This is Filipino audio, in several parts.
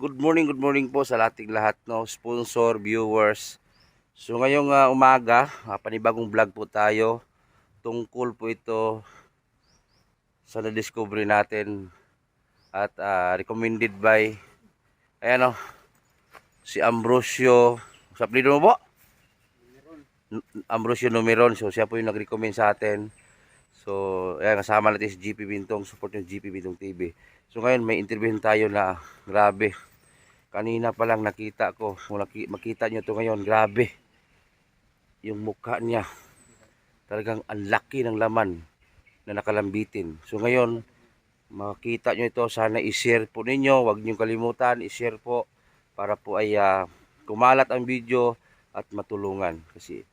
Good morning po sa ating lahat, no, sponsor, viewers. So ngayong umaga, panibagong vlog po tayo. Tungkol po ito sa na-discovery natin at recommended by ayan, si Ambrosio. Sa apelyido mo po? Ambrosio Numeron. So siya po yung nag-recommend sa atin. So ayan, kasama natin si GP Bintong, support yung GP Bintong TV. So ngayon may interview tayo na grabe. Kanina pa lang nakita ko, makita nyo to ngayon, grabe. Yung mukha niya, talagang ang laki ng laman na nakalambitin. So ngayon, makita nyo ito, sana i-share po ninyo, huwag nyo kalimutan, i-share po para po ay kumalat ang video at matulungan. Kasi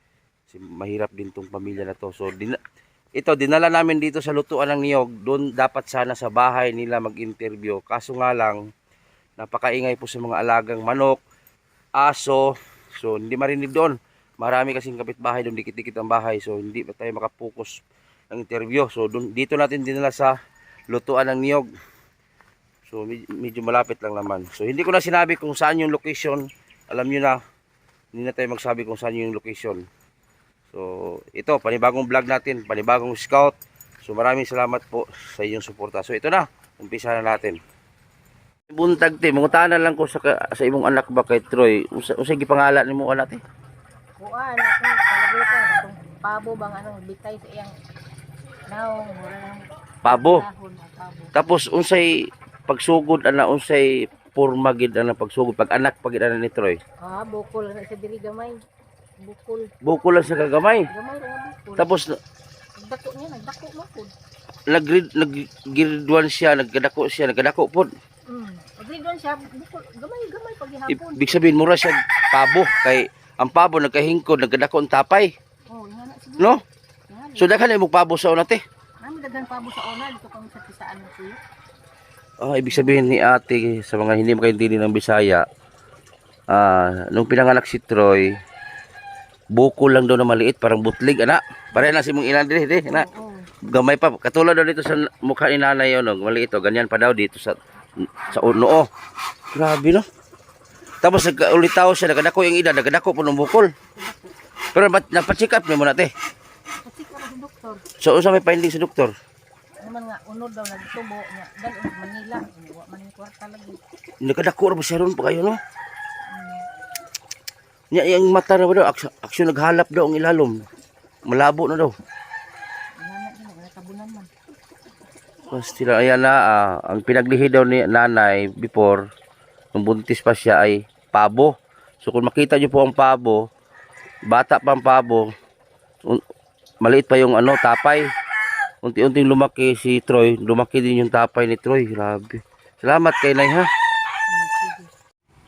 mahirap din tong pamilya na to. So ito, dinala namin dito sa lutuan ng niyog. Doon dapat sana sa bahay nila mag-interview. Kaso nga lang, napakaingay po sa mga alagang manok, aso. So hindi marinig doon. Marami kasing kapitbahay doon, dikit-dikit ang bahay. So hindi pa tayo makapokus ng interview. So dito natin dinala sa lutuan ng niyog. So medyo malapit lang naman. So hindi ko na sinabi kung saan yung location. Alam niyo na, hindi na tayo magsabi kung saan yung location. So ito, panibagong vlog natin, panibagong scout. So maraming salamat po sa inyong suporta. So ito na, umpisa na natin. Buntag te, mangutanan lang ko sa imong anak ba kay Troy. Unsay gipangalan nimo anak te? Kuan, ako palabutan atong pabo bang bitay sa iyang naong mura lang Pabo. dahon ang pabo. Tapos unsay pagsugod ana, unsay porma gid ana pagsugod pag anak pagid ana ni Troy? Bukol na sa diri gamay. Bukol. Bukol lang sa kagamay. Gamay ra nga bukol. Tapos nagdako niya, nagdako mo pud. nag-grade 1 siya, nagdako pod. Agree doon siya, bukol, gamay paghihapon. Ibig sabihin mura siya pabo kay ang pabo nagkahingkod, nagdako ang tapay, Yan na siguro. no? Yan. So daghan mo pabo sa una te. Nami daghan pabo sa una dito kami sa pisaan mo kuya. Ibig sabihin ni ate sa mga hindi makaintindi ng Bisaya, nung pinanganak si Troy, bukol lang daw na maliit, parang butlig, ana. Pare na si mong inan dire, ana. Gamay pa, katulad daw dito sa mukha ni nanay yun, no? Maliit, ganyan pa daw dito sa noo. Grabe, no? Tapos nagkaulitaw siya, nagkadako yung edad, nagkadako po ng bukol. Pero napacheck up niyo muna, te. Kasi ka sa doktor. So, unsa may finding sa doktor? Naman nga unod daw nagtubo nga dal Manila, wa man ni kwarta lagi. Nagkadako ra ba siya ron pa kayo, no? Yung mata na ba daw, aksyon naghalap daw ang ilalom. Malabo na daw. Tabunan man. Pastila, ayan na, ang pinaglihi daw ni nanay before, nung buntis pa siya ay pabo. So kung makita nyo po ang pabo, bata pa ang pabo, maliit pa yung tapay. Unti-unting lumaki si Troy, lumaki din yung tapay ni Troy. Grabe. Salamat kay Nay, ha.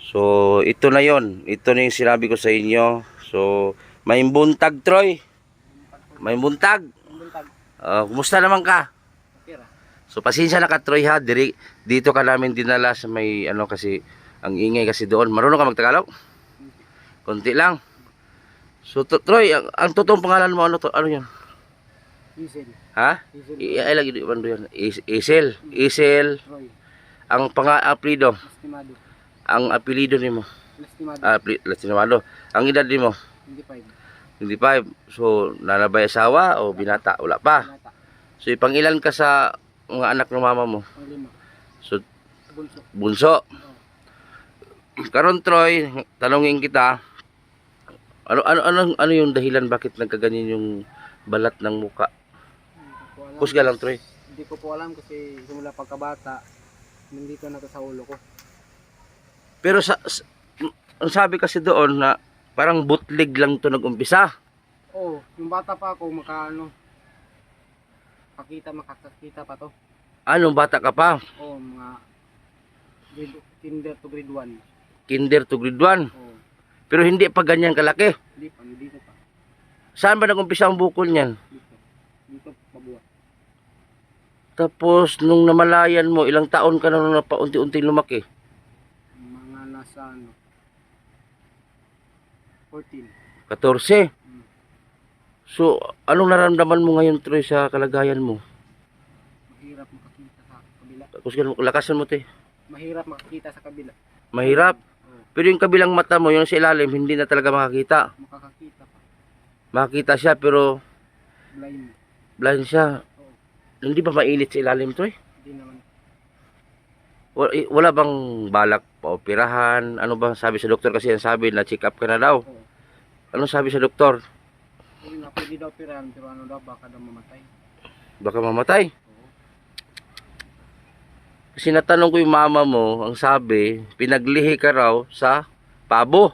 So ito na yon, ito na yung sinabi ko sa inyo. So may buntag Troy, may buntag. Kumusta naman ka? So pasensya na ka Troy, ha. Dito ka namin dinala sa may kasi ang ingay kasi doon. Marunong ka magtagalog? Konti lang. So Troy, ang totoong pangalan mo ano yan? Isel. Ha? Ay lagi di bando yan. Isel. Isel. Troy. Ang apelyido. Lastimado. Ang apelyido nimo. Lastimado. Lastimado. Ang edad nimo? 25. 25. So nanabay asawa o binata? Wala pa. Bata. So ipangilan ka sa mga anak ng mama mo? Panglima. So Bunso. bunso. Karon Troy, tanungin kita, ano yung dahilan bakit nagkaganyan yung balat ng muka? Kusga lang Troy. Hindi ko po alam kasi simula pagkabata, nandito na to sa ulo ko. Pero ang sabi kasi doon na parang butlig lang to nag-umpisa. Yung bata pa ako makakakita pa to. Anong bata ka pa? Mga kinder to grade 1. Kinder to grade 1. Pero hindi pa ganyan kalaki. Dito pa. Saan ba nag-umpisa ang bukol niyan? Dito pabuhat. Tapos nung namalayan mo, ilang taon ka na nung napaunti-unting lumaki? Mga nasa 14. 14. So, anong naramdaman mo ngayon Troy sa kalagayan mo? Mahirap makakita sa kabila. Kusgan mo, lakasan mo te. Mahirap makakita sa kabila. Mahirap. Pero yung kabilang mata mo, yung sa ilalim, hindi na talaga makakita. Makakakita pa. Makakita siya pero Blind. blind siya. Oo. Hindi ba mainit sa ilalim, Troy? Hindi naman. Wala bang balak paoperahan? Ano ba sabi sa doktor? Kasi ang sabi na check up ka na daw. Oo. Ano sabi sa doktor? Yun nga, pwede daw operahan, pero ano daw, baka daw mamatay. Baka mamatay. Oo. Kasi natanong ko yung mama mo, ang sabi, pinaglihi ka raw sa pabo.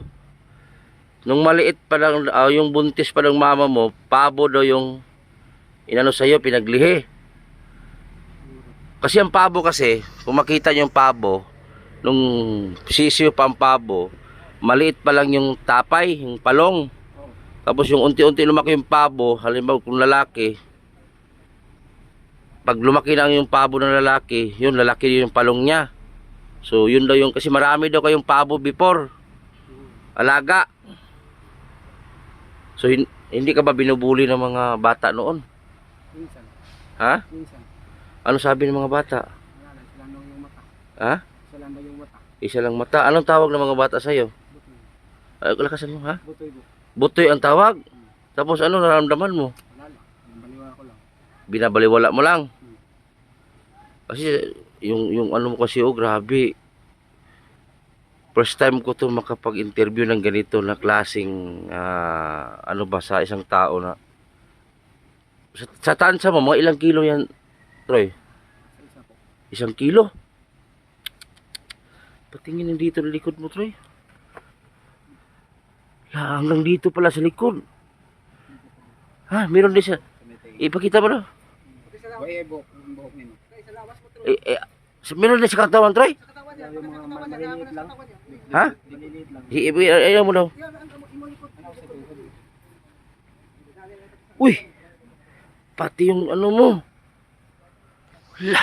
Nung maliit pa lang, yung buntis pa ng mama mo, pabo daw yung inano sa'yo, pinaglihi. Kasi ang pabo kasi, kung makita nyo yung pabo, nung sisiyo pa ang pabo, maliit pa lang yung tapay, yung palong. Oo. Tapos yung unti-unti lumaki yung pabo, halimbawa kung lalaki, pag lumaki na yung pabo ng lalaki, yun lalaki yung palong niya. So yun daw yung, kasi marami daw kayong pabo before, alaga. So hindi ka ba binubuli ng mga bata noon? Minsan. Ha? Minsan. Ano sabi ng mga bata? Wala lang, sila lang yung mata. Ha? Sila lang yung mata. Isa lang mata. Anong tawag ng mga bata sa'yo? Butoy. Ay, lakasan mo, ha? Butoy po. Butoy ang tawag. Tapos ano nararamdaman mo? Wala lang. Baliwa ko lang. Binabaliwala mo lang. Kasi yung ano mo kasi, oh, grabe. First time ko to makapag-interview ng ganito na klaseng ano ba sa isang tao na sa tansa mo, mga ilang kilo yan, Troy? Sa isa po. 1 kilo? Patingin yung dito sa likod mo, Troy. Hanggang dito pala sa likod. Ha, meron din siya. Ipakita mo na. Buhay buhok. Yung buhok nino. Meron din sa katawan, Troy. Yung mga maliliit lang. Ha? Maliliit lang. Ayaw mo daw. Uy! Pati yung ano mo. Hala.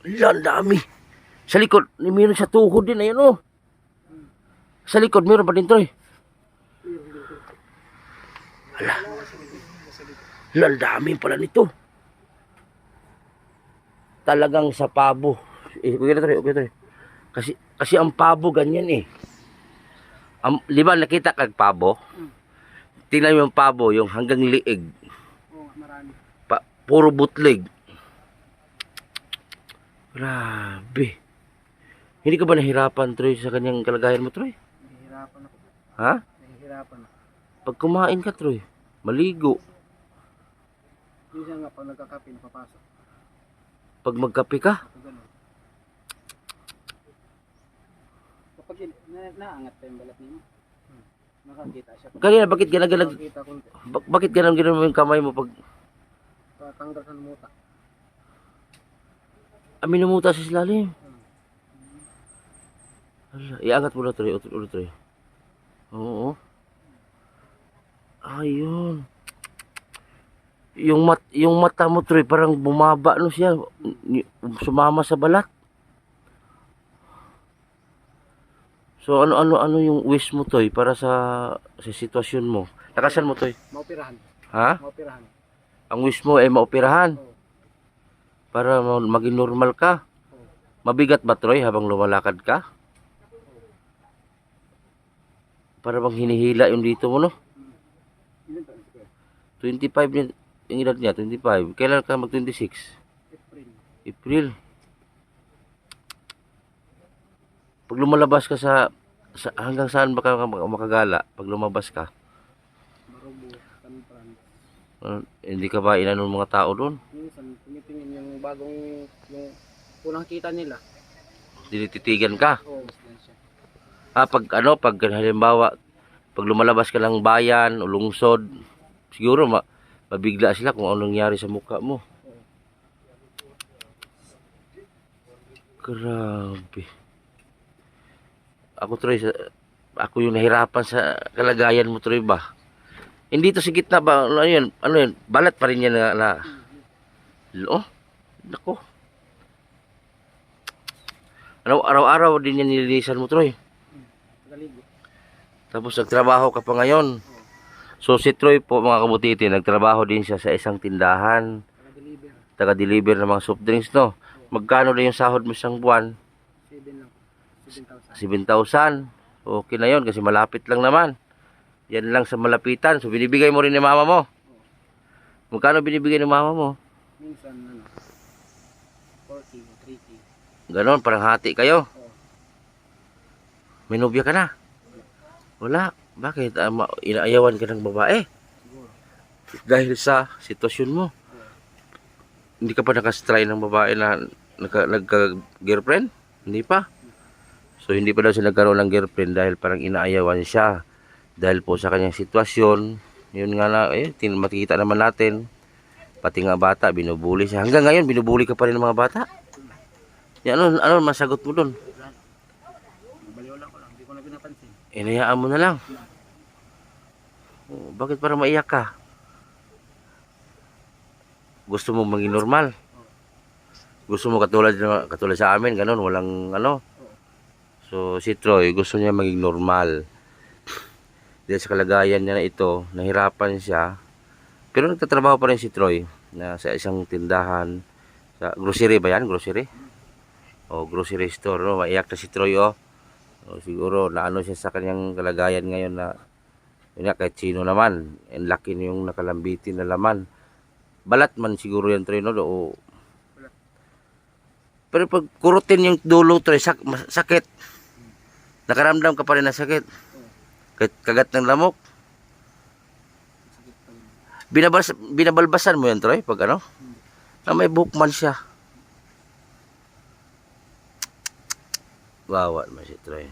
Hala, ang dami. Sa likod, meron sa tuhod din. Ayan, oh. Sa likod, meron pa din, Troy. Hala. Hala, ang dami pala nito. Talagang sa pabo. Okay na, Troy, okay, Troy. Kasi ang pabo ganyan eh. Di ba nakita kag pabo? Tingnan mo yung pabo, yung hanggang liig. Oo, marami. Puro butlig. Grabe. Hindi ka ba nahirapan, Troy, sa kanyang kalagayan mo, Troy? Nahihirapan ako. Ha? Nahihirapan ako. Pag kumain ka, Troy, maligo. Minsan nga, pag nagkakape, napapasok. Pag magkape ka, Ako ganun. Kapag naangat pa yung balat niya, nakakita siya. kanina bakit ganag Nakakita konti. bakit ganun mo yung kamay mo pag Tatanggal sa muta. minumuta sa ilalim? Hala, iangat mo na, Troy, ulit, Troy. Oo. Ayun. Yung mata mo, Troy, parang bumaba no siya, sumama sa balat. So ano yung wish mo, Troy, para sa sitwasyon mo? Lakasan mo, Troy. Maoperahan. Ha? Maoperahan. Ang wish mo ay maoperahan Oo. para maging normal ka. Oo. Mabigat ba, Troy, habang lumalakad ka? Para bang hinihila yung dito mo, no? Ilan taon si Kuya? 25 din yung edad niya, 25. Kailan ka mag-26? April. April. Pag lumalabas ka sa hanggang saan ba ka makagala pag lumabas ka? Marubo. Tanpran. Hindi ka ba inanon mga tao doon? Minsan, tumitingin yung bagong, yung unang kita nila. Dinititigan ka? Oo. Pag halimbawa, pag lumalabas ka ng bayan o lungsod, siguro mabigla sila kung anong nangyari sa mukha mo. Grabe. Ako yung nahirapan sa kalagayan mo, Troy, ba? Hindi to sa gitna ba? Ano yun? Balat pa rin yan oh, nako. Araw-araw din yan nililisan mo, Troy. Galigo. Tapos nagtrabaho ka pa ngayon. So si Troy po, mga kabutiti, nagtrabaho din siya sa isang tindahan. Taga-deliver. taga-deliver ng mga soft drinks, no? Magkano na yung sahod mo isang buwan? 7 lang. 7,000. 7,000. Okay na yon kasi malapit lang naman. Yan lang sa malapitan. So, binibigay mo rin ni mama mo. Magkano binibigay ni mama mo? Minsan, 40 o 3K. Ganon, parang hati kayo. Oo. May nobya ka na? Wala. Bakit? Inaayawan ka ng babae? Siguro. Dahil sa sitwasyon mo. Hindi ka pa nakastry ng babae na nagka-girlfriend? Hindi pa. So, hindi pa daw siya nagkaroon ng girlfriend dahil parang inaayawan siya. Dahil po sa kanyang sitwasyon, yun nga na, makikita naman natin, pati nga bata, binubuli siya. Hanggang ngayon, binubuli ka pa rin ng mga bata? Yan, ano masagot mo dun? Baliw lang ko lang. Hindi ko na pinapansin. Inayaan mo na lang. Oh, bakit para maiyak ka? Gusto mo maging normal? Gusto mo katulad sa amin, ganun, walang ano. So, si Troy, gusto niya maging normal. Dahil sa kalagayan niya na ito, nahirapan siya. Pero nagtatrabaho pa rin si Troy na sa isang tindahan. Sa grocery ba yan? Grocery? O, grocery store. No? Maiyak na si Troy, oh. O, siguro, naano siya sa kanyang kalagayan ngayon na yun nga, kahit sino naman. Ang laki yung nakalambitin na laman. Balat man siguro yan, Troy, no? O, pero pag kurutin yung dulo, Troy, sakit. Nakaramdam ka pa rin na sakit. Kagat ng lamok. Binabalbasan mo yan, Troy, pag ano? Na may buhok man siya. Wawa naman si Troy.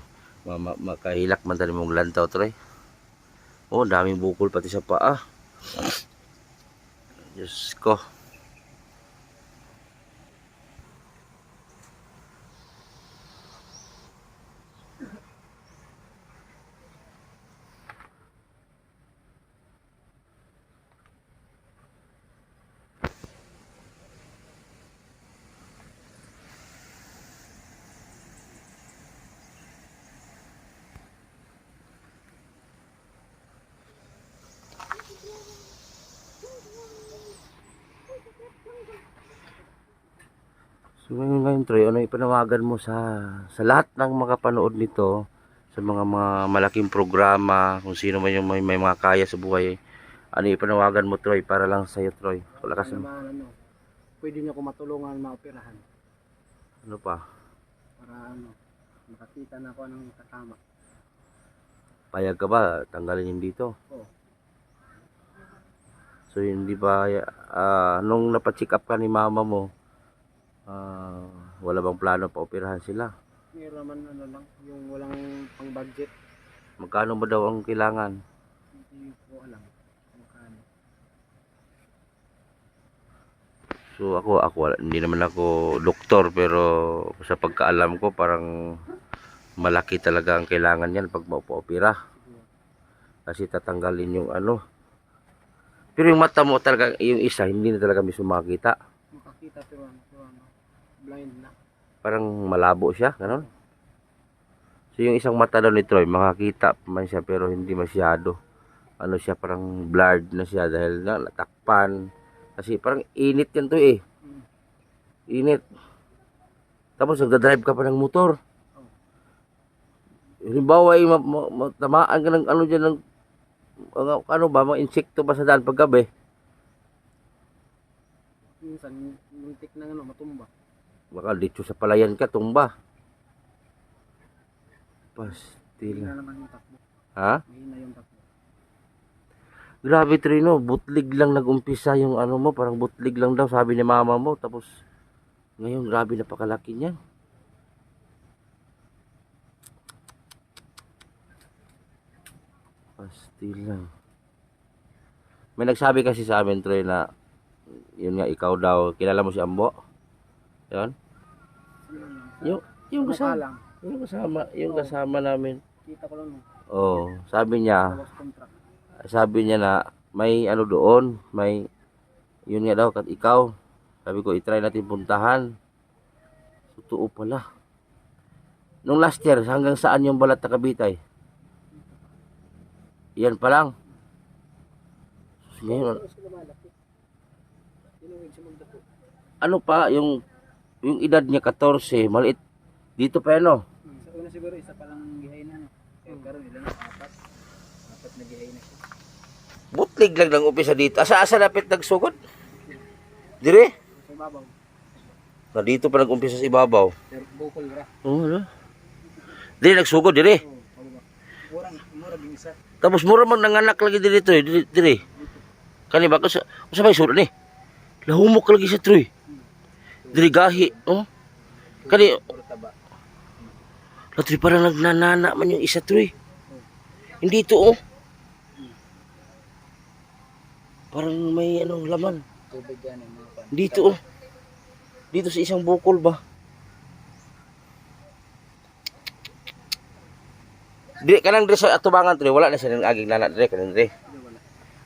Makahilak man tayo mong lantaw, Troy. Oh, daming bukol pati sa paa. Diyos ko. So ngayon Troy, ano ipanawagan mo sa lahat ng makapanood nito, sa mga malaking programa, kung sino man yung may mga kaya sa buhay, ano ipanawagan mo, Troy, para lang sa'yo, Troy? Wala kasi, Naman, pwede niyo ko matulungan maoperahan ano pa, para makakita na ako ng kasama. payag ka ba, tanggalin yung dito? Oo. So hindi ba, nung napacheck up ka ni mama mo, wala bang plano pa operahan sila? Meron naman lang, yung walang pang budget. Magkano ba daw ang kailangan? Hindi ko alam kung kano. So ako hindi naman ako doktor, pero sa pagkaalam ko parang malaki talaga ang kailangan niyan pag maupo-opera. Kasi tatanggalin yung ano. Pero yung mata mo talaga, yung isa hindi na talaga mismo makita. Makakita pero blind na. Parang malabo siya, gano'n. So yung isang mata daw ni Troy, makakita man siya pero hindi masyado. Ano siya, parang blurred na siya dahil natakpan. Kasi parang init yan to eh. Init. Tapos nagdadrive ka pa ng motor. Halimbawa ay tamaan ka ng ano dyan, ng, ano ba, mga insekto ba sa daan paggabi? Minsan, muntik na matumba. Baka dito sa palayan ka, tumba. Mahina Pastil. naman yung takbo. Ha? Mahina yung takbo. Grabe, Trino, butlig lang nag-umpisa yung ano mo, parang butlig lang daw sabi ni mama mo, tapos ngayon grabe napakalaki niyan. Pastil lang. May nagsabi kasi sa amin, Troy, na yun nga, ikaw daw, kilala mo si Ambo? Yun? Yung kasama, Lang. yung kasama namin. Kita ko lang Oh, sabi niya, bawas contract. na may ano doon, may yun nga daw, kat ikaw. Sabi ko, itry natin puntahan. Totoo pala. Nung last year, hanggang saan yung balat na Kabitay? Yan pa lang. Ngayon, Tapos lumalaki. Inuwig siya magdako. ano pa, yung edad niya 14, maliit. Dito pa yan, no? Sa una siguro isa pa lang gihay na no. Kaya karon ilan na apat. Apat na gihay na siya. Butlig lang ng umpisa dito. Asa lapit nagsugod? Dire? Sa babaw. Na dito pa nag-umpisa sa ibabaw. Pero bukol ra. Oo, ano? Dire nagsugod, dire. Oo, pababa. Mura din isa. Tapos mura man nanganak lagi dito, dire. Kani ba sa may sulod ni? Lahumok lagi sa troy. Dire gahi, oh. Kani Puro taba. Latri parang nagnanana man yung isa troy. Hindi ito, oh. Parang may laman. Tubig yan yung mga pan. Dito, oh. Dito sa isang bukol ba? Dire kanang dire sa atubangan troy, wala na siya ng aging nana dire kanang dire. Hindi wala.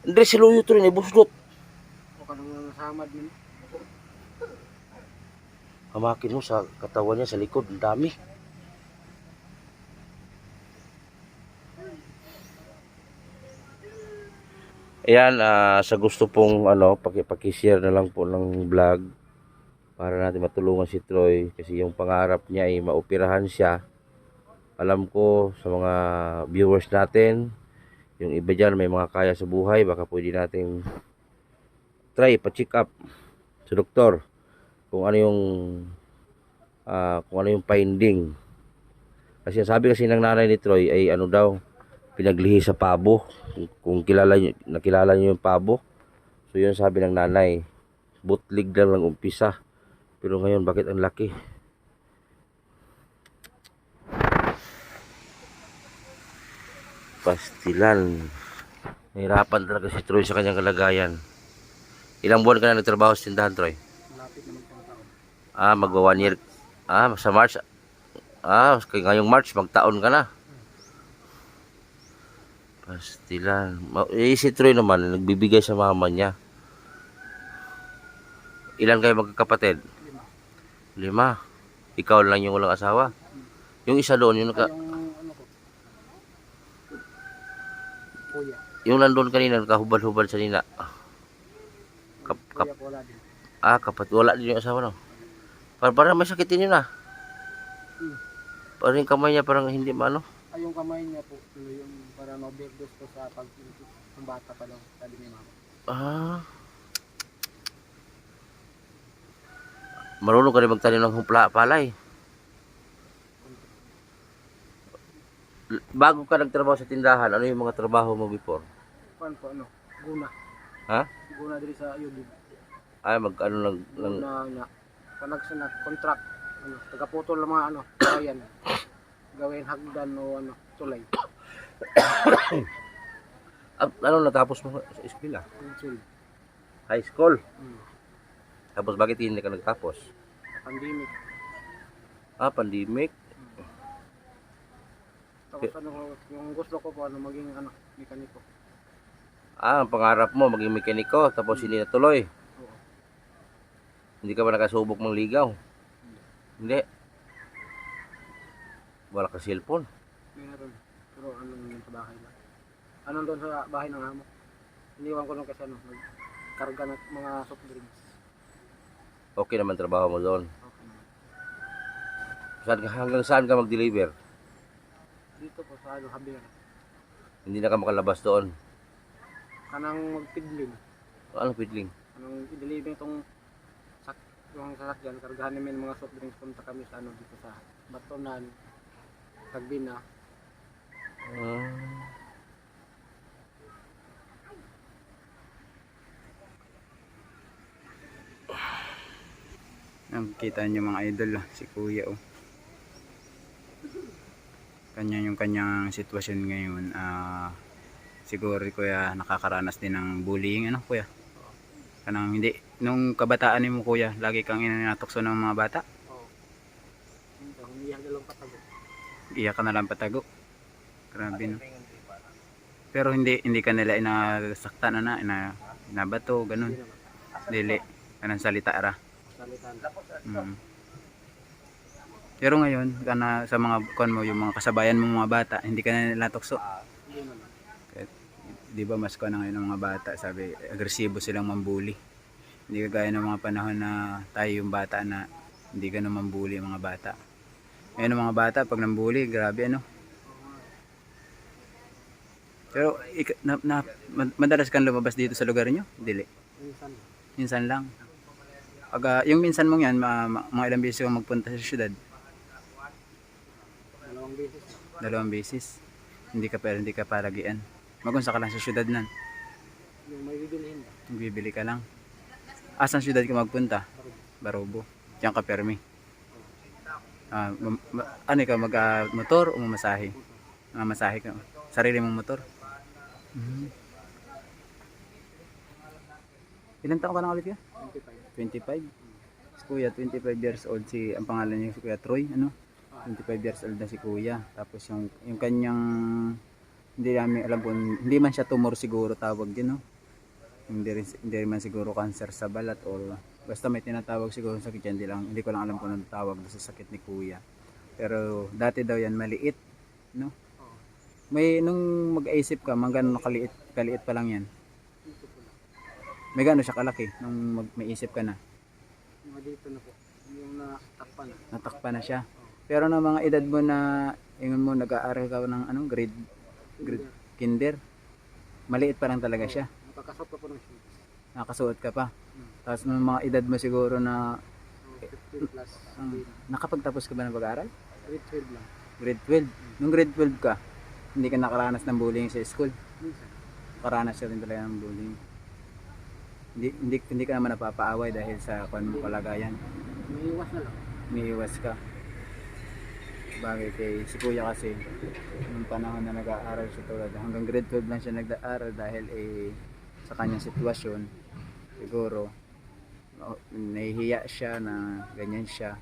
Dire si luyo troy ni busdot. O kanang samad man. Hamakin mo sa katawan niya sa likod, ang dami. Ayan, sa gusto pong paki-share na lang po ng vlog para natin matulungan si Troy kasi yung pangarap niya ay maoperahan siya. Alam ko sa mga viewers natin, yung iba dyan may mga kaya sa buhay, baka pwede natin try pa-check up sa doktor kung ano yung finding. Kasi sabi kasi ng nanay ni Troy ay ano daw, pinaglihi sa pabo. Kung nakilala niyo yung pabo. So yun sabi ng nanay, butlig lang ng umpisa. Pero ngayon bakit ang laki? Pastilan. Nahirapan talaga si Troy sa kanyang kalagayan. Ilang buwan ka na nagtrabaho sa tindahan, Troy? Malapit na magpang taon. Magwa 1 year. Sa March. Ngayong March, magtaon ka na. Pastilan. Si Troy naman, nagbibigay sa mama niya. Ilan kayo magkakapatid? 5. Ikaw lang yung walang asawa. Yung isa doon, yung Yung ano ko. Kuya. yung nandun kanina, nakahubad-hubad sa nina. Kuya ko wala din. Kapat, wala din yung asawa, no? Parang may sakitin yun, Parang yung kamay niya, parang hindi maano. Ay, yung kamay niya po, yung para ma-overdose ko sa yung bata pa lang, sabi ni mama. Marunong ka rin magtanim ng palay. Bago ka nagtrabaho sa tindahan, ano yung mga trabaho mo before? Kuan po, guna. Ha? Guna diri sa Ayugib. Ng Panagsunat, contract, tagaputol ng mga bayan. Gawin hagdan o tulay. natapos mo sa eskwela? Insul. High school. Hmm. Tapos bakit hindi ka nagtapos? Pandemic. Pandemic. Tapos yung gusto ko po maging mekaniko. Ang pangarap mo maging mekaniko tapos hindi natuloy. Oo. Hindi ka ba nakasubok ng ligaw? Hindi. Wala ka cellphone. Meron. Pero yung sa bahay lang. Doon sa bahay ng amo. Iniwan ko nung kasi karga ng mga soft drinks. Okay naman trabaho mo doon. Okay. Hanggang saan ka mag-deliver? Dito po sa Habir. Hindi na ka makalabas doon. Kanang magpidling. Ano pidling? Anong i-deliver itong yung sasakyan, kargahan namin mga soft drinks punta kami sa dito sa Batonan, Tagbina. Kita niyo mga idol, si Kuya yung kanyang sitwasyon ngayon. Siguro Kuya nakakaranas din ng bullying Kuya? Kanang hindi nung kabataan mo Kuya, lagi kang inatukso ng mga bata? Oo. Iyak ka na lang patago. Grabe no. Pero hindi ka nila inasaktan inabato ganun. Dili kanang salita ra. Pero ngayon sa mga yung mga kasabayan mo mga bata, hindi ka na nila tukso. Di ba mas ngayon ng mga bata, sabi agresibo silang mambuli. Hindi kagaya ng mga panahon na tayo yung bata na hindi ka naman bully mga bata. Ngayon ang mga bata, pag nambully, grabe ano. Pero madalas kang lumabas dito sa lugar nyo? Dili. Minsan, Minsan lang. Yung minsan mong yan, mga ilang beses kang magpunta sa syudad? 2 beses. 2 beses. Hindi ka palagian. Magunsa ka lang sa syudad nan. Yung may bibilihin ba? Bibili ka lang. Asan syudad ka magpunta? Barobo. Diyan ka permi. Ano ka, motor o mamasahe? Mamasahe ka. Sarili mong motor? Ilan taon ka lang ulit ka? 25. 25? Si Kuya, 25 years old. Ang pangalan niya si Kuya Troy, ano? 25 years old na si Kuya. Tapos yung kanyang, hindi namin alam kung, hindi man siya tumor siguro tawag din, no? Hindi man siguro cancer sa balat or basta may tinatawag siguro sa sakit yan. Hindi ko lang alam kung anong tawag sa sakit ni Kuya. Pero dati daw yan maliit, no? May nung mag-isip ka, gano'n kaliit pa lang yan. May gano'n siya kalaki nung may isip ka na. Mga dito na po. Yung natakpan na. Natakpa na siya. Pero ng mga edad mo na ingon mo nag-aaral ka ng grade kinder, maliit pa lang talaga siya. Nakakasot pa po ng shoes. Nakasuot ka pa. Tapos ng mga edad mo siguro na 15 plus. nakapagtapos ka ba ng pag-aaral? Grade 12 lang. Grade 12. Nung grade 12 ka, hindi ka nakaranas ng bullying sa school. Minsan. Karanas ka rin talaga ng bullying. Hindi ka naman napapaaway dahil sa kung kalagayan. May iwas na lang. Umiiwas ka. Bagay kay si Kuya kasi nung panahon na nag-aaral siya tulad hanggang grade 12 lang siya nag-aaral dahil sa kanyang sitwasyon siguro nahihiya siya na ganyan siya,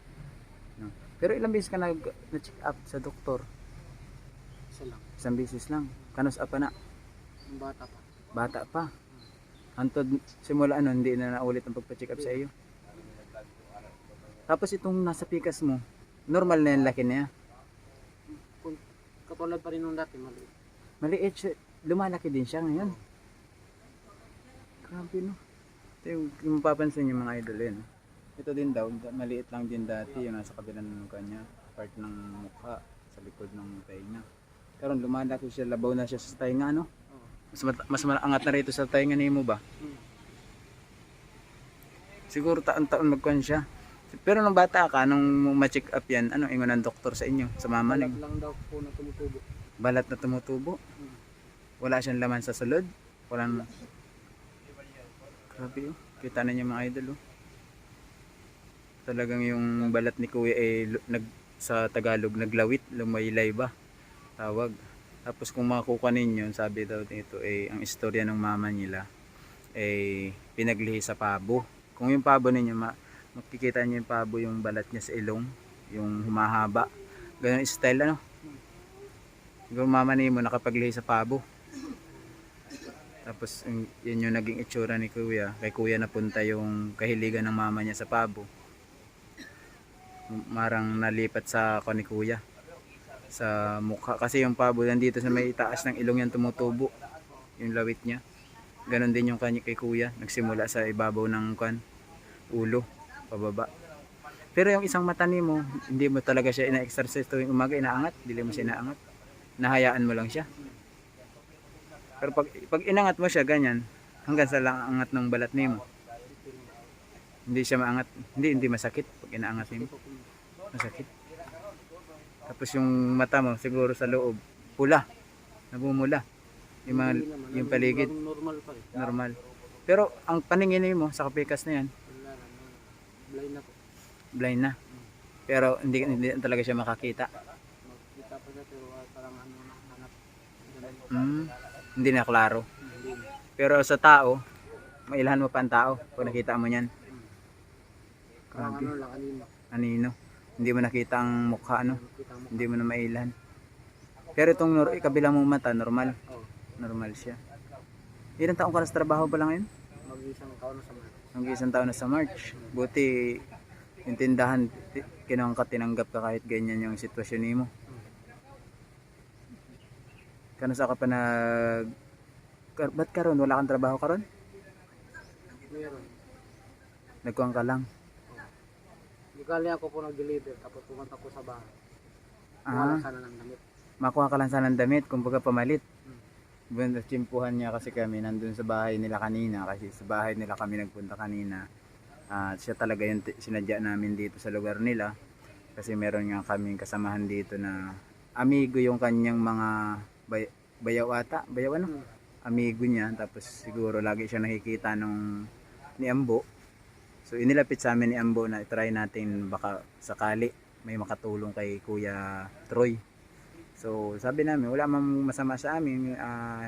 no? Pero ilang beses ka na-check up sa doktor? Isa lang. Isang beses lang. Kanus pa na? Yung bata pa. Bata pa. Antod simula hindi na naulit ang pagpa-check up sa iyo. Tapos itong nasa pikas mo, normal na yung laki niya. Kung katulad pa rin nung dati, maliit. Maliit siya. Lumalaki din siya ngayon. Grabe, no? Ito yung mapapansin yung mga idol yun. Ito din daw, maliit lang din dati yung nasa kabilang ng kanya, part ng mukha, sa likod ng tainga. Karon lumalaki siya, labaw na siya sa tainga, no? Mas maangat na rito sa tainga ni mo ba? Siguro taon-taon magkuhan siya. Pero nung bata ka, nung ma-check up yan, ano ingon ng doktor sa inyo? Sa mama Balat niyo? lang daw po na tumutubo. Balat na tumutubo? Wala siyang laman sa sulod? Walang... Grabe, oh. Kita na niyo mga idol, oh. Talagang yung balat ni Kuya sa Tagalog naglawit, lumaylay ba? Tawag. Tapos kung makukuha ninyo, sabi daw dito ang istorya ng mama nila pinaglihi sa pabo. Kung yung pabo ninyo makikita niyo yung pabo, yung balat niya sa ilong, yung humahaba. Ganun style, ano? Yung mama niyo nakapaglihi sa pabo. Tapos yun yung naging itsura ni Kuya. Kay Kuya napunta yung kahiligan ng mama niya sa pabo. Marang nalipat sa ni Kuya sa mukha kasi yung pabo nandito sa may taas ng ilong yan tumutubo yung lawit niya. Ganon din yung kay Kuya, nagsimula sa ibabaw ng ulo pababa. Pero yung isang mata mo, hindi mo talaga siya ina-exercise tuwing umaga, inaangat, hindi mo siya inaangat, nahayaan mo lang siya. Pero pag inangat mo siya ganyan, hanggang sa lang angat ng balat mo, hindi siya maangat, hindi masakit pag inaangat mo, masakit. Tapos yung mata mo siguro sa loob pula, nabumula yung paligid, Normal pa rin. normal. Pero ang paningin mo sa kapikas na yan, Wala na. Blind na po. blind na. Pero hindi talaga siya makakita. Makita pa siya pero parang hanap. Hindi na klaro. Hindi na. Pero sa tao, mailahan mo pa ang tao pag nakita mo yan. Parang Grabe. lang, anino. Anino? Hindi mo nakita ang mukha, no? Kita mo. Hindi mo na mailahan. Pero itong kabilang mong mata, normal. Oh, Normal siya. Ilang taong ka na sa trabaho pa lang ngayon? mag-isang taon na sa mga. Hanggang isang taon na sa March. Buti yung tindahan, tinanggap ka kahit ganyan yung sitwasyon mo. Kanusa ka pa ba't karon? Wala kang trabaho karon? Meron. Nagkuhan ka lang. Galing ako po nag-deliver, tapos pumunta ko sa bahay. Ah, Wala sana ng damit. makuha ka lang sana ng damit, kumbaga pamalit. Hmm. Buwan tsimpuhan niya kasi kami nandun sa bahay nila kanina, kasi sa bahay nila kami nagpunta kanina. Siya talaga yung sinadya namin dito sa lugar nila, kasi meron nga kaming kasamahan dito na amigo yung kanyang mga bayaw ata, bayaw ano? Amigo niya, tapos siguro lagi siya nakikita ni Ambo. So inilapit sa amin ni Ambo na try natin baka sakali may makatulong kay Kuya Troy. So sabi namin wala mang masama sa amin,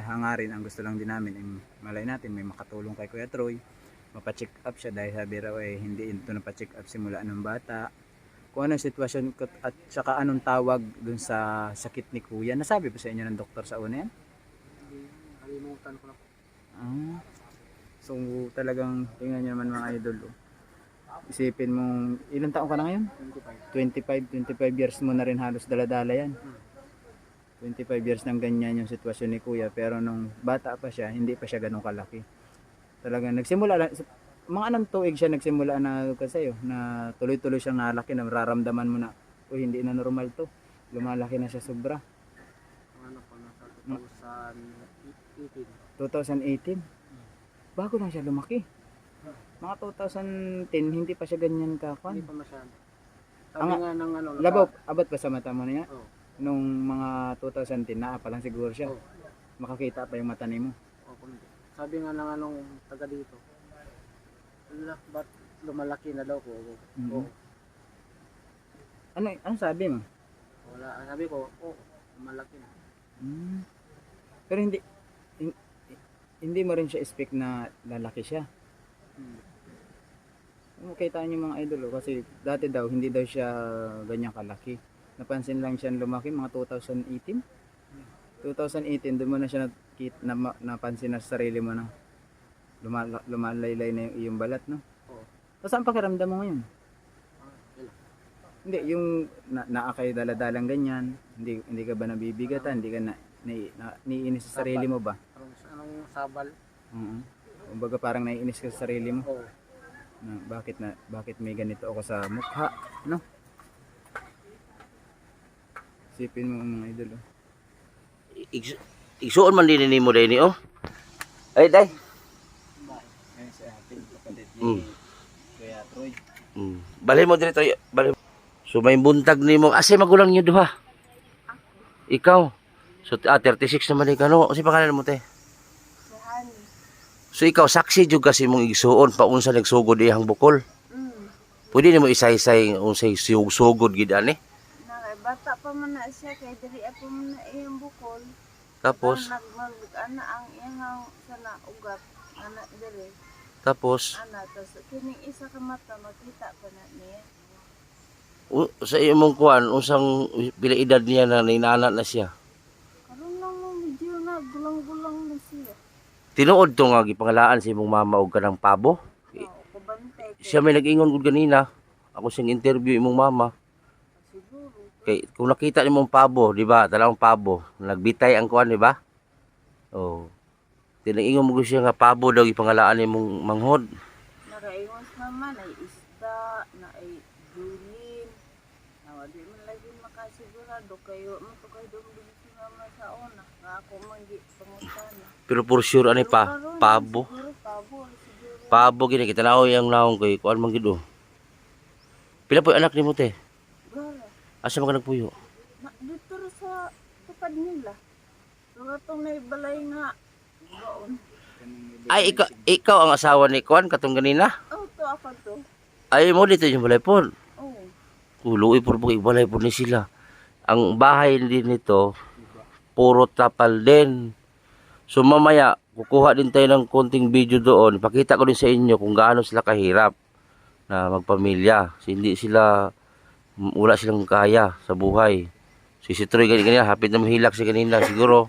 hangarin ang gusto lang din namin, malay natin may makatulong kay Kuya Troy, mapacheck up siya dahil sabi raw hindi ito napacheck up simula ng bata. Kung anong sitwasyon at saka anong tawag dun sa sakit ni Kuya, nasabi po sa inyo ng doktor sa una yan? Kalimutan ko na po. So talagang tingnan nyo naman mga idol. Isipin mo, ilang taon ka na ngayon? 25 years mo na rin halos daladala yan. 25 years nang ganyan yung sitwasyon ni Kuya, pero nung bata pa siya, hindi pa siya ganun kalaki. Talagang nagsimula lang, mga anong tuig siya nagsimula na kasi na tuloy-tuloy siyang nalaki, na mararamdaman mo na, hindi na normal to. Lumalaki na siya sobra. Ano po, nasa 2018. 2018. Bago lang siya lumaki. Mga 2010, hindi pa siya ganyan Hindi kakwan. pa masyado. Sabi nga ng ano, Labaw, abot pa sa mata mo niya? Oo. Nung mga 2010, na pa lang siguro siya. Oo. Makakita pa yung mata ni mo. Kundi. Sabi nga ng anong taga dito, ba't lumalaki na daw ko? Mhm. Oo. Ano sabi mo? Wala. Sabi ko, lumalaki na. Pero hindi mo rin siya expect na lalaki siya. Makita niyo mga idol, kasi dati daw hindi daw siya ganyan kalaki. Napansin lang siya lumaki mga 2018. 2018 doon mo na siya napansin na sa sarili mo na lumalaylay na yung balat, no? Oo. So, saan pakiramdam mo ngayon? Wala. Hindi, yung naakay daladalang ganyan, hindi ka ba nabibigatan, hindi ka naiinis sa sarili mo ba? Anong sabal? Kumbaga parang naiinis ka sa sarili mo. Oo. Bakit may ganito ako sa mukha, no? Isipin mo mga idol. Igsuon man din ni mo day ni Ay day. Ayun sa ating kapatid Mm. Kuya Troy. Balhin mo dito, balhin. So may buntag nimo. Asa magulang niyo duha? Ikaw. So 36 naman ikaw, no? Kasi pangalan mo te. So ikaw saksi jud kasi mong igsuon paunsa nagsugod iyang bukol. Pwede nimo isa-isay unsay sugod gid ani. Bata pa man na siya, kay diri ako man na iyang bukol. Tapos Ana ang iyang sana ugat, ana diri. tapos Ana, tas kining isa ka mata, makita pa na niya. sa imong kuan unsang pila edad niya na ninana na siya. Karon lang mo medyo na gulang-gulang na siya. Tinuod to nga gipangalaan sa imong mama og kanang pabo. Kubantay Siya may nag-ingon gud ganina. Ako sing interview imong mama. siguro. Kay kung nakita nimong pabo, di ba? Talawang pabo, nagbitay ang kuan, di ba? Oh. Tinag-ingon mo siya nga pabo daw gipangalaan imong manghod. Nakaingon naman ay isda, na ay dulin. Na wadi man lagi makasigurado kayo mo to kay dumdum si mama sa una. Nga ako man di pangutana. Pero for sure ani pa, pabo. Siguro pabo, siguro. Pabo gini kita naoy ang naong kay kuan man gid oh. Pila po anak nimo te? Gara. Asa man ka nagpuyo? Dito ra sa tupad nila. So atong naibalay nga gaon. Ay ikaw ang asawa ni kuan katong ganina? Oh, to ako to. Ay mo dito yung balay po. Oh. Kuloy por po balay po ni sila. Ang bahay din nito puro tapal din. So mamaya kukuha din tayo ng konting video doon. Ipakita ko din sa inyo kung gaano sila kahirap na magpamilya. So, hindi sila wala silang kaya sa buhay. Si Troy ganyan, hapit na mahilak siya kanina. Siguro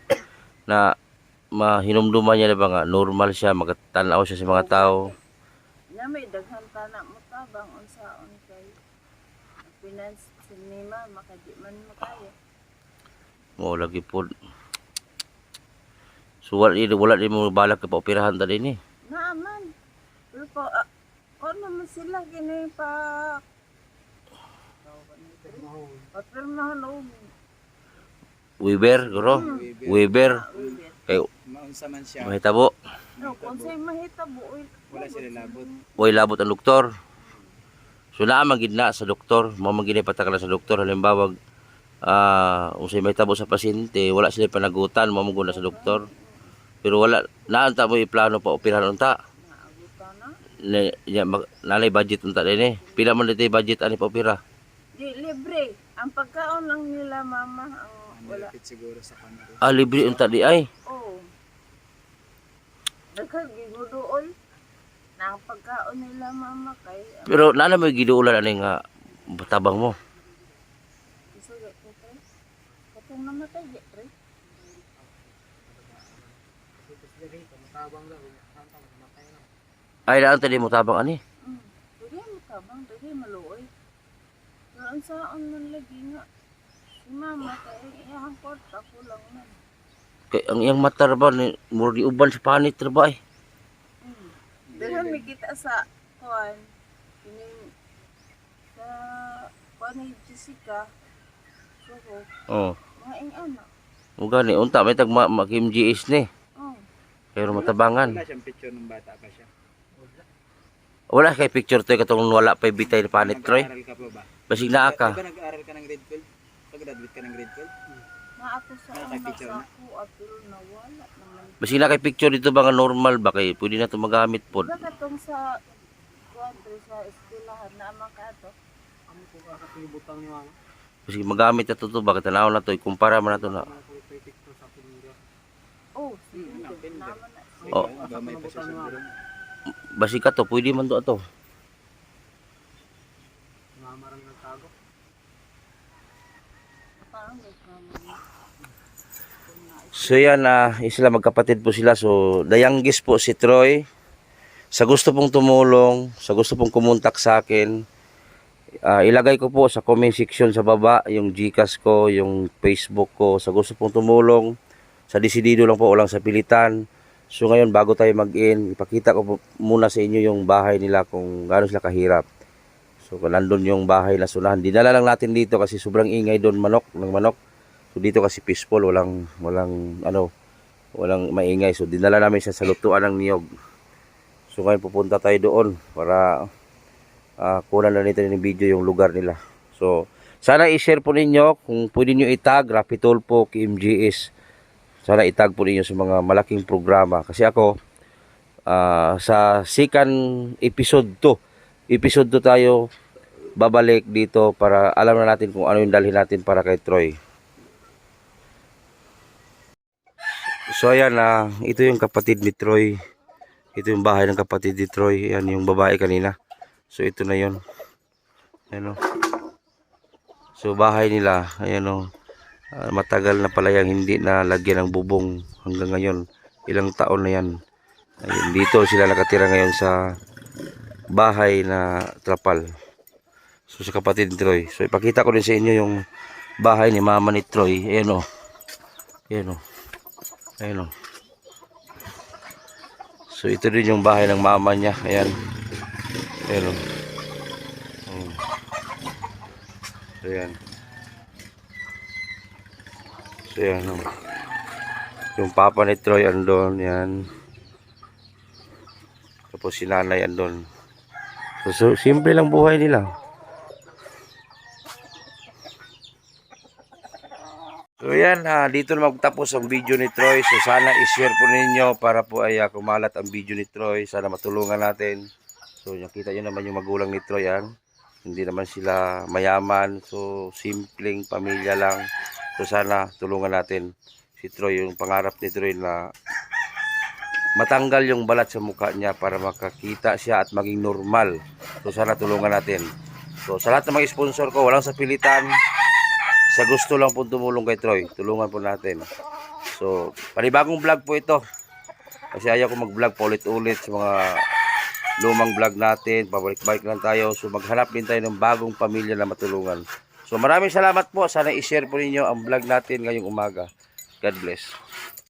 na mahinumduman niya na ba nga normal siya, magtanaw siya sa mga tao. Nya may daghan tanak mo tabang unsaon kay finance sinima makadi man makaya. Mo lagi po. So wala din mo balak ka pa operahan ta din eh. Naaman. Pero Kung naman sila gini pa papirmahan o Weber, guro. Weber. Kay Maunsa man siya, mahitabo. no, kung sa'yo mahitabo, wala sila labot. Way labot ang doktor. So naa man gid na sa doktor, mo man gid patakalan sa doktor halimbawa unsay mahitabo sa pasyente, wala sila panagutan, mo man sa doktor. Pero wala naanta mo iplano pa operahan unta. naagutan na. Nalay budget unta din Pila man dito budget ani pa opera? Di, libre. Ang pagkaon lang nila, mama, ang wala. Malapit siguro sa kanila. Libre unta di ay. Oo. Nagkagigudool. Na ang pagkaon nila, mama, kay... Pero nana mo giduulan ani nga tabang mo. Isugat ko, tre. Katong namatay, di, tre. Ay daan tadi mo tabang ani. Dili mo tabang, dili maluoy. Pero ang saan man lagi nga. Si mama, kay iyahang kwarta, kulang na. Kay ang iyang mata ra ba ni murag uban sa panit ra ba eh. Pero may kita sa kuan, kining sa kuan ni Jessica, suko, Oh. mga ing anak. Mo gani unta may tag Kim GS ni. Oh, Pero matabangan. Wala siyang picture ng bata pa siya. Wala kay picture to katong wala pa bitay ni panit Troy. Nag-aaral ka pa ba? Basig naa ka. Diba nag-aaral ka ng grade 12? Pag-graduate ka ng grade 12? na ako sa Wala kay anak picture sa na? ako, pero nawala naman. Basig na kay picture dito ba nga normal ba kay pwede na to magamit pod. Diba katong sa kuan tre sa eskwelahan na amang kato? Ano po kakatibutang ni mama? Basig magamit na to ba katanaw na to ikumpara man na to na. Ano po ipipicture sa pamilya? Oh, sige, Pwede. naman na. Oh. Ba may posisyon doon? Basig ka to pwede man to ato. Si mama rin nagtago. Parang nagkamali. So yan sila magkapatid po sila. So the youngest po si Troy. Sa gusto pong tumulong, sa gusto pong kumontak sa akin, ilagay ko po sa comment section sa baba yung Gcash ko, yung Facebook ko. Sa gusto pong tumulong, sa desidido lang po, walang sa pilitan. So ngayon bago tayo mag-in, ipakita ko po muna sa inyo yung bahay nila kung gaano sila kahirap. So nandun yung bahay na sunahan. Dinala lang natin dito kasi sobrang ingay doon ng manok. So dito kasi peaceful, walang maingay. So dinala namin siya sa lutuan ng niyog. So ngayon pupunta tayo doon para kunan na nito ng video yung lugar nila. So sana i-share po ninyo kung pwede nyo itag Rapitol po KMGS. Sana itag po ninyo sa mga malaking programa. Kasi ako sa second episode 2 tayo babalik dito para alam na natin kung ano yung dalhin natin para kay Troy. So ayan ito yung kapatid ni Troy. Ito yung bahay ng kapatid ni Troy. Ayan yung babae kanina. So ito na yun. Ayan o. So bahay nila. Ayan o. Matagal na pala yung hindi na lagyan ng bubong hanggang ngayon. Ilang taon na yan. Ayun, dito sila nakatira ngayon sa bahay na trapal. So sa kapatid ni Troy. So ipakita ko din sa inyo yung bahay ni mama ni Troy. Ayan o. Ayan o. Ayan o. So ito din yung bahay ng mama niya. Ayan. Ayan o. So ayan. So ayan o. Yung papa ni Troy andon. Yan. Tapos si nanay andon. So simple lang buhay nila. So yan, dito na magtapos ang video ni Troy. So sana i-share po ninyo para po ay kumalat ang video ni Troy. Sana matulungan natin. So nakita nyo naman yung magulang ni Troy yan. Hindi naman sila mayaman. So simpleng pamilya lang. So sana tulungan natin si Troy. Yung pangarap ni Troy na matanggal yung balat sa mukha niya para makakita siya at maging normal. So sana tulungan natin. So sa lahat ng mga sponsor ko, walang sa pilitan. Sa gusto lang po tumulong kay Troy, tulungan po natin. So, panibagong vlog po ito. Kasi ayaw ko mag-vlog paulit-ulit sa mga lumang vlog natin. Pabalik-balik lang tayo. So, maghanap din tayo ng bagong pamilya na matulungan. So, maraming salamat po. Sana i-share po ninyo ang vlog natin ngayong umaga. God bless.